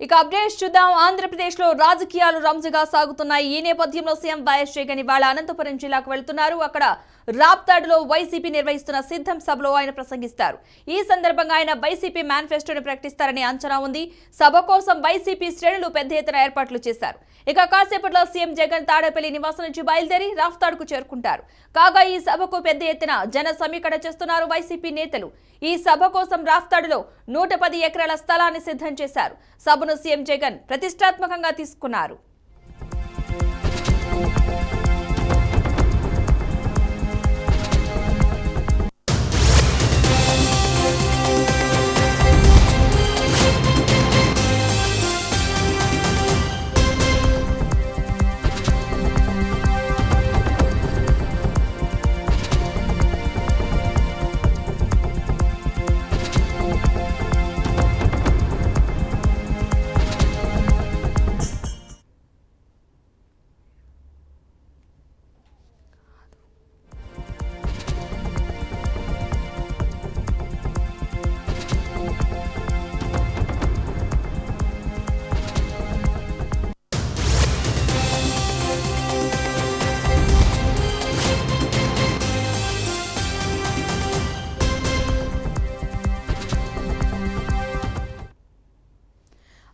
ఇక అప్డేట్స్ చూద్దాం. ఆంధ్రప్రదేశ్లో రాజకీయాలు రంజుగా సాగుతున్నాయి. ఈ నేపథ్యంలో సీఎం వైఎస్ జగన్ ఇవాళ అనంతపురం జిల్లాకు వెళ్తున్నారు. అక్కడ రాప్తాడులో వైసీపీ నిర్వహిస్తున్న సిద్ధం సభలో ఆయన ప్రసంగిస్తారు. ఈ సందర్భంగా ఆయన వైసీపీ మేనిఫెస్టోని ప్రకటిస్తారని అంచనా ఉంది. సభ కోసం వైసీపీ శ్రేణులు పెద్ద ఎత్తున ఏర్పాట్లు చేశారు. ఇక కాసేపట్లో సీఎం జగన్ తాడేపల్లి నివాసం నుంచి బయలుదేరి రాప్తాడుకు చేరుకుంటారు. కాగా ఈ సభకు పెద్ద ఎత్తున జన సమీకరణ చేస్తున్నారు వైసీపీ నేతలు. ఈ సభ కోసం రాప్తాడులో 110 ఎకరాల స్థలాన్ని సిద్ధం చేశారు. సభను సీఎం జగన్ ప్రతిష్టాత్మకంగా తీసుకున్నారు.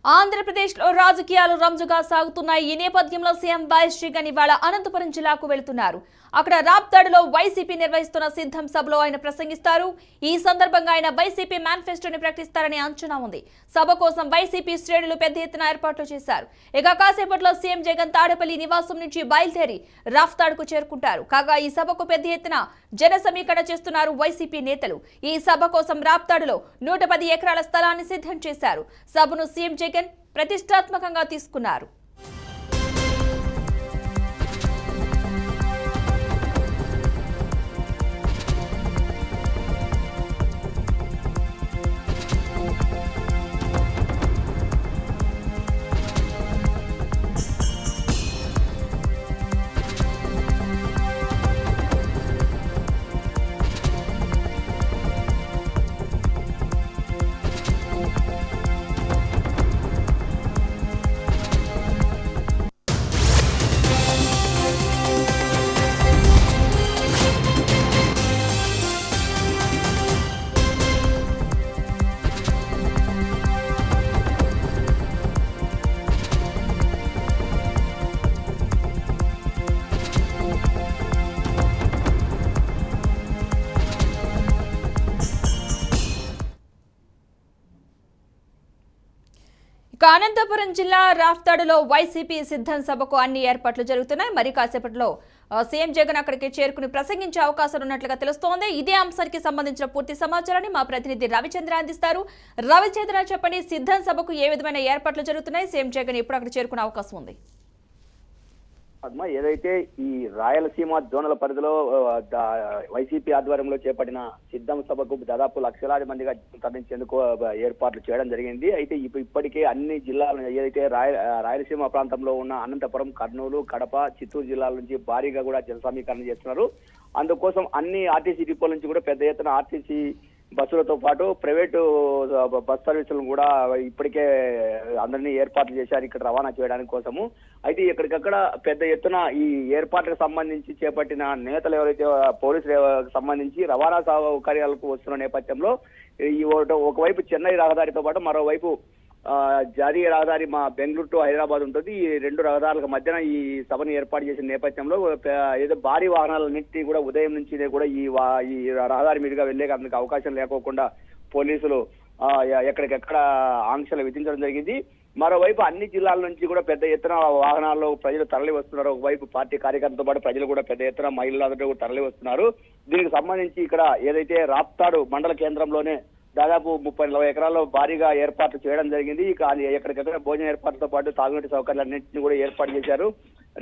ఆంధ్రప్రదేశ్లో రాజకీయాలు రంజుగా సాగుతున్నాయి. ఈ నేపథ్యంలో సీఎం వైఎస్ జగన్ ఇవాళ అనంతపురం జిల్లాకు వెళుతున్నారు. అక్కడ రాప్తాడులో వైసీపీ నిర్వహిస్తున్న సిద్ధం సభలో ఆయన ప్రసంగిస్తారు. ఈ సందర్భంగా ఆయన వైసీపీ మేనిఫెస్టోని ప్రకటిస్తారని అంచనా ఉంది. సభ కోసం వైసీపీ శ్రేణులు పెద్ద ఎత్తున ఏర్పాట్లు చేశారు. ఇక కాసేపట్లో సీఎం జగన్ తాడేపల్లి నివాసం నుంచి బయలుదేరి రాప్తాడుకు చేరుకుంటారు. కాగా ఈ సభకు పెద్ద ఎత్తున జన సమీకరణ చేస్తున్నారు వైసీపీ నేతలు. ఈ సభ కోసం రాప్తాడులో 110 ఎకరాల స్థలాన్ని సిద్ధం చేశారు. సభను సీఎం జగన్ ప్రతిష్టాత్మకంగా తీసుకున్నారు. అనంతపురం జిల్లా రాప్తాడులో వైసీపీ సిద్ధం సభకు అన్ని ఏర్పాట్లు జరుగుతున్నాయి. మరి కాసేపట్లో సీఎం జగన్ అక్కడికి చేరుకుని ప్రసంగించే అవకాశాలు ఉన్నట్లుగా తెలుస్తోంది. ఇదే అంశానికి సంబంధించిన పూర్తి సమాచారాన్ని మా ప్రతినిధి రవిచంద్ర అందిస్తారు. రవిచంద్ర, చెప్పండి, సిద్ధం సభకు ఏ విధమైన ఏర్పాట్లు జరుగుతున్నాయి? సీఎం జగన్ ఎప్పుడు అక్కడ చేరుకునే అవకాశం ఉంది? ఏదైతే ఈ రాయలసీమ జోనల పరిధిలో వైసీపీ ఆధ్వర్యంలో చేపట్టిన సిద్ధం సభకు దాదాపు లక్షలాది మందిగా తరలించేందుకు ఏర్పాట్లు చేయడం జరిగింది. అయితే ఇప్పటికే అన్ని జిల్లాల ఏదైతే రాయలసీమ ప్రాంతంలో ఉన్న అనంతపురం, కర్నూలు, కడప, చిత్తూరు జిల్లాల నుంచి భారీగా కూడా జన సమీకరణ చేస్తున్నారు. అందుకోసం అన్ని ఆర్టీసీ డిపోల నుంచి కూడా పెద్ద ఎత్తున ఆర్టీసీ బస్సులతో పాటు ప్రైవేటు బస్ సర్వీసులను కూడా ఇప్పటికే అందరినీ ఏర్పాట్లు చేశారు ఇక్కడ రవాణా చేయడానికి కోసము. అయితే ఇక్కడికక్కడ పెద్ద ఎత్తున ఈ ఏర్పాట్లకు సంబంధించి చేపట్టిన నేతలు ఎవరైతే పోలీసులకు సంబంధించి రవాణా సౌకర్యాలకు వస్తున్న నేపథ్యంలో ఈ ఒకవైపు చెన్నై రహదారితో పాటు మరోవైపు జాతీయ రహదారి మా బెంగళూరు టు హైదరాబాద్ ఉంటుంది. ఈ రెండు రహదారుల మధ్యన ఈ సభను ఏర్పాటు చేసిన నేపథ్యంలో ఏదో భారీ వాహనాలన్నింటినీ కూడా ఉదయం నుంచి కూడా ఈ రహదారి మీదుగా వెళ్లే అందుకు అవకాశం లేకోకుండా పోలీసులు ఎక్కడికెక్కడ ఆంక్షలు విధించడం జరిగింది. మరోవైపు అన్ని జిల్లాల నుంచి కూడా పెద్ద ఎత్తున వాహనాల్లో ప్రజలు తరలి వస్తున్నారు. ఒకవైపు పార్టీ కార్యకర్తలతో పాటు ప్రజలు కూడా పెద్ద ఎత్తున మహిళలందరూ కూడా తరలి వస్తున్నారు. దీనికి సంబంధించి ఇక్కడ ఏదైతే రాప్తాడు మండల కేంద్రంలోనే దాదాపు 30-40 ఎకరాల్లో భారీగా ఏర్పాట్లు చేయడం జరిగింది. ఇక ఎక్కడికెక్కడ భోజన ఏర్పాట్లతో పాటు తాగునీటి సౌకర్యాలన్నింటినీ కూడా ఏర్పాటు చేశారు.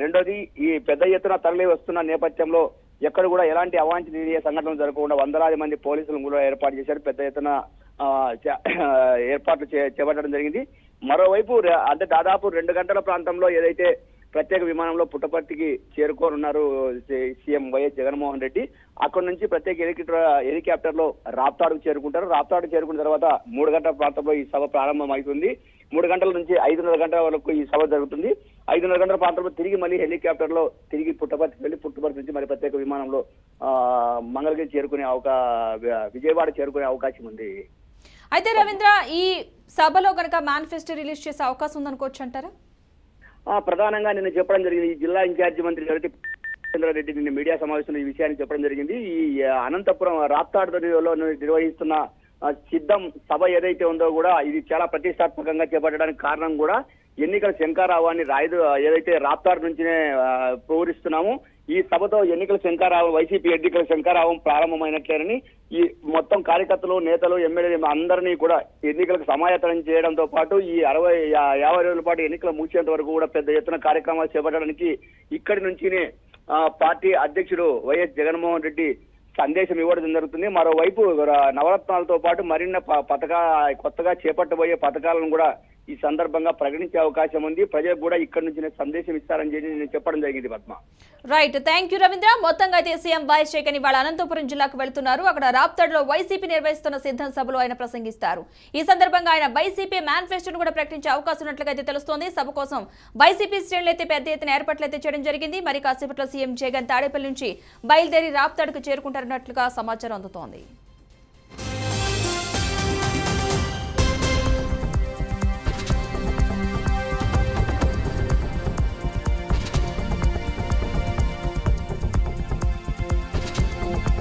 రెండోది, ఈ పెద్ద ఎత్తున తరలి వస్తున్న నేపథ్యంలో ఎక్కడ కూడా ఎలాంటి అవాంఛనీయ సంఘటనలు జరగకుండా వందలాది మంది పోలీసులను కూడా ఏర్పాటు చేశారు. పెద్ద ఎత్తున ఏర్పాట్లు చేపట్టడం జరిగింది. మరోవైపు అంటే దాదాపు 2 గంటల ప్రాంతంలో ఏదైతే ప్రత్యేక విమానంలో పుట్టపర్తికి చేరుకోనున్నారు సీఎం వైఎస్ జగన్మోహన్ రెడ్డి. అక్కడి నుంచి ప్రత్యేక హెలికాప్టర్ లో రాప్తాడుకు చేరుకుంటారు. రాప్తాడు చేరుకున్న తర్వాత 3 గంటల ప్రాంతంలో ఈ సభ ప్రారంభం అవుతుంది. 3 గంటల నుంచి 5:30 గంటల వరకు ఈ సభ జరుగుతుంది. 5:30 గంటల ప్రాంతంలో తిరిగి మళ్ళీ హెలికాప్టర్ లో తిరిగి పుట్టపర్తి వెళ్ళి పుట్టపర్తి నుంచి మరి ప్రత్యేక విమానంలో మంగళగిరి చేరుకునే విజయవాడ చేరుకునే అవకాశం ఉంది. అయితే రవీంద్ర, ఈ సభలో కనుక మేనిఫెస్టో రిలీజ్ చేసే అవకాశం ఉందనుకోవచ్చు అంటారా? ప్రధానంగా నిన్న చెప్పడం జరిగింది. ఈ జిల్లా ఇన్ఛార్జి మంత్రి రెడ్డి నిన్న మీడియా సమావేశంలో ఈ విషయాన్ని చెప్పడం జరిగింది. ఈ అనంతపురం రాప్తాడులో నిర్వహిస్తున్న సిద్ధం సభ ఏదైతే ఉందో కూడా ఇది చాలా ప్రతిష్టాత్మకంగా చేపట్టడానికి కారణం కూడా ఎన్నికల శంఖారావాన్ని ఏదైతే రాప్తాడు నుంచినే పూరిస్తున్నాము. ఈ సభతో ఎన్నికల శంఖారావం, వైసీపీ ఎన్నికల శంఖారావం ప్రారంభమైనట్లేనని ఈ మొత్తం కార్యకర్తలు, నేతలు, ఎమ్మెల్యేలు అందరినీ కూడా ఎన్నికలకు సమాయత్తం చేయడంతో పాటు ఈ 50 రోజుల పాటు ఎన్నికలు ముగిసేంత వరకు కూడా పెద్ద ఎత్తున కార్యక్రమాలు చేపట్టడానికి ఇక్కడి నుంచినే పార్టీ అధ్యక్షుడు వైఎస్ జగన్మోహన్ రెడ్డి సందేశం ఇవ్వడం జరుగుతుంది. మరోవైపు నవరత్నాలతో పాటు మరిన్ని కొత్తగా చేపట్టబోయే పథకాలను కూడా ఈ సందర్భంగా ప్రకటించే అవకాశం ఉంది. ప్రజలకు కూడా ఇక్కడ నుంచి సందేశం ఇస్తారని నేను చెప్పడం జరిగింది. Padma. Right, thank you Ravindra. మొత్తంగా అయితే సీఎం వైఎస్ జగన్ ఇవాళ అనంతపురం జిల్లాకు వెళ్తున్నారు. అక్కడ రాప్తాడులో వైసీపీ నిర్వహిస్తున్న సిద్ధం సభలో ఆయన ప్రసంగిస్తారు. ఈ సందర్భంగా ఆయన వైసీపీ మేనిఫెస్టోను కూడా ప్రకటించే అవకాశం ఉన్నట్లుగా అయితే తెలుస్తోంది. సభ కోసం వైసీపీ శ్రేణులు అయితే పెద్ద ఎత్తున ఏర్పాట్లు అయితే చేయడం జరిగింది. మరి కాసేపట్లో సీఎం జగన్ తాడేపల్లి నుంచి బయలుదేరి రాప్తాడుకు చేరుకుంటారన్నట్లుగా సమాచారం అందుతోంది.